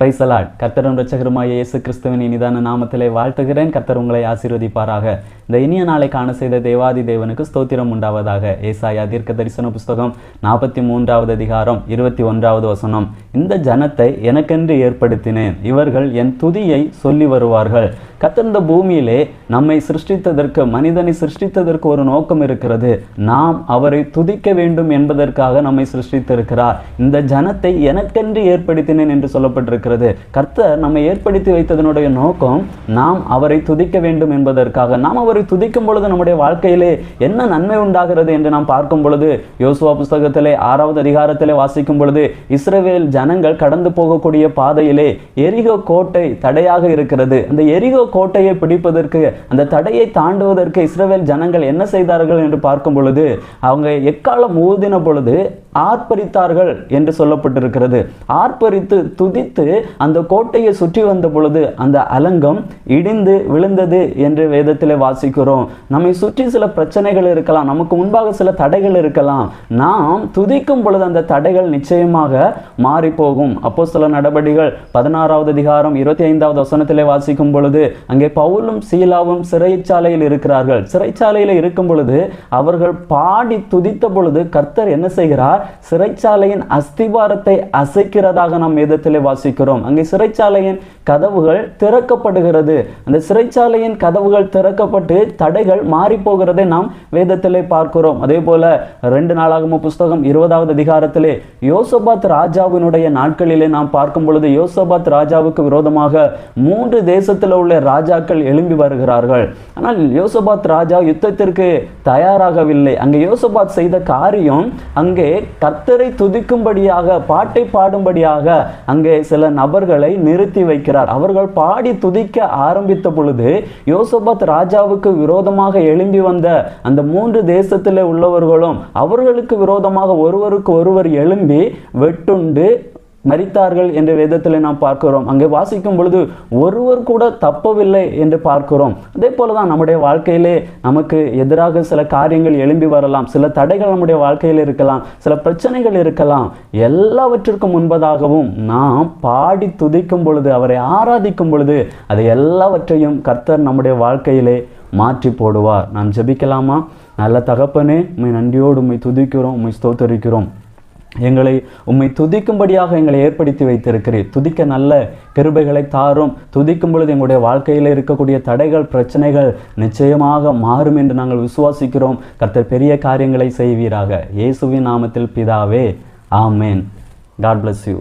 Praise the Lord. கர்த்தரும் இரட்சகருமாகிய இயேசு கிறிஸ்துவின் இனிதான நாமத்திலே வாழ்த்துகிறேன். கர்த்தர் உங்களை ஆசீர்வதிப்பாராக. இந்த இனிய நாளை காண செய்த தேவாதி தேவனுக்கு ஸ்தோத்திரம் உண்டாவதாக. ஏசாயா தீர்க்க தரிசன புஸ்தகம் 43வது அதிகாரம் 21வது வசனம். இந்த ஜனத்தை எனக்கென்று ஏற்படுத்தினேன், இவர்கள் என் துதியை சொல்லி வருவார்கள். கர்த்தர் இந்த பூமியிலே நம்மை சிருஷ்டித்ததற்கு, மனிதனை சிருஷ்டித்ததற்கு ஒரு நோக்கம் இருக்கிறது. நாம் அவரை துதிக்க வேண்டும் என்பதற்காக நம்மை சிருஷ்டித்திருக்கிறார். இந்த ஜனத்தை எனக்கென்று ஏற்படுத்தினேன் என்று சொல்லப்பட்டிருக்கிறது. கர்த்தர் நம்மை ஏற்படுத்தி வைத்ததனுடைய நோக்கம் நாம் அவரை துதிக்க வேண்டும் என்பதற்காக. நாம் அவரை துதிக்கும் பொழுது நம்முடைய வாழ்க்கையிலே என்ன நன்மை உண்டாகிறது என்று நாம் பார்க்கும் பொழுது, யோசுவா புஸ்தகத்திலே 6வது அதிகாரத்திலே வாசிக்கும் பொழுது, இஸ்ரவேல் ஜனங்கள் கடந்து போகக்கூடிய பாதையிலே எரிகோ கோட்டை தடையாக இருக்கிறது. அந்த எரிகோ கோட்டையை பிடிப்பதற்கு, அந்த தடையை தாண்டுவதற்கு இஸ்ரவேல் ஜனங்கள் என்ன செய்தார்கள் என்று பார்க்கும் பொழுது, அவங்க எக்காலம் ஊதின பொழுது ஆர்ப்பரித்தார்கள் என்று சொல்லப்பட்டிருக்கிறது. ஆர்ப்பரித்து துதித்து அந்த கோட்டையை சுற்றி வந்த பொழுது அந்த அலங்கம் இடிந்து விழுந்தது என்று வேதத்திலே வாசிக்கிறோம். நம்மை சுற்றி சில பிரச்சனைகள் இருக்கலாம், நமக்கு முன்பாக சில தடைகள் இருக்கலாம். நாம் துதிக்கும் பொழுது அந்த தடைகள் நிச்சயமாக மாறி போகும். அப்போஸ்தலர் நடபடிகள் 16வது அதிகாரம் 25வது வசனத்திலே வாசிக்கும் பொழுது, அங்கே பவுலும் சீலாவும் சிறைச்சாலையில் இருக்கிறார்கள். சிறைச்சாலையில் இருக்கும் பொழுது அவர்கள் பாடி துதித்த பொழுது கர்த்தர் என்ன செய்கிறார்? சிறைச்சாலையின் அஸ்திபாரத்தை அசைக்கிறதாக நாம் வேதத்திலே வாசிக்கிறோம். அங்கே சிறைச்சாலையின் கதவுகள் திறக்கப்படுகிறது. அந்த சிறைச்சாலையின் கதவுகள் திறக்கப்பட்டு தடைகள் மாறி போகிறதை நாம் வேதத்திலே பார்க்கிறோம். அதே போல 2 நாளாகம புஸ்தகம் 20வது அதிகாரத்திலே யோசபாத் ராஜாவினுடைய நாட்களிலே நாம் பார்க்கும் பொழுது, யோசபாத் ராஜாவுக்கு விரோதமாக 3 தேசத்தில் உள்ள ராஜாக்கள் எழும்பி வருகிறார்கள். ஆனால் யோசபாத் ராஜா யுத்தத்திற்கு தயாராகவில்லை. அங்கே யோசபாத் செய்த காரியம், அங்கே கர்த்தரை துதிக்கும்படியாக, பாட்டை பாடும்படியாக அங்கே சில நபர்களை நிறுத்தி வைக்கிறார். அவர்கள் பாடி துதிக்க ஆரம்பித்த பொழுது யோசபாத் ராஜாவுக்கு விரோதமாக எழும்பி வந்த அந்த 3 தேசத்திலே உள்ளவர்களும் அவர்களுக்கு விரோதமாக ஒருவருக்கு ஒருவர் எழும்பி வெட்டுண்டு மரித்தார்கள் என்று வேதத்தில் நாம் பார்க்கிறோம். அங்கே வாசிக்கும் பொழுது ஒருவர் கூட தப்பவில்லை என்று பார்க்கிறோம். அதே போலதான் நம்முடைய வாழ்க்கையிலே நமக்கு எதிராக சில காரியங்கள் எழும்பி வரலாம், சில தடைகள் நம்முடைய வாழ்க்கையில் இருக்கலாம், சில பிரச்சனைகள் இருக்கலாம். எல்லாவற்றிற்கும் முன்பதாகவும் நாம் பாடி துதிக்கும் பொழுது, அவரை ஆராதிக்கும் பொழுது, அதை எல்லாவற்றையும் கர்த்தர் நம்முடைய வாழ்க்கையிலே மாற்றி போடுவார். நாம் ஜெபிக்கலாமா? நல்ல தகப்பனே, உம்மை நன்றியோடு உம்மை துதிக்கிறோம், உம்மை ஸ்தோத்தரிக்கிறோம். எங்களை உம்மை துதிக்கும்படியாக எங்களை ஏற்படுத்தி வைத்திருக்கிறீர். துதிக்க நல்ல கிருபைகளை தாரும். துதிக்கும் பொழுது எங்களுடைய வாழ்க்கையில் இருக்கக்கூடிய தடைகள், பிரச்சனைகள் நிச்சயமாக மாறும் என்று நாங்கள் விசுவாசிக்கிறோம். கர்த்தர் பெரிய காரியங்களை செய்வீராக. இயேசுவின் நாமத்தில் பிதாவே, ஆமேன். God bless you.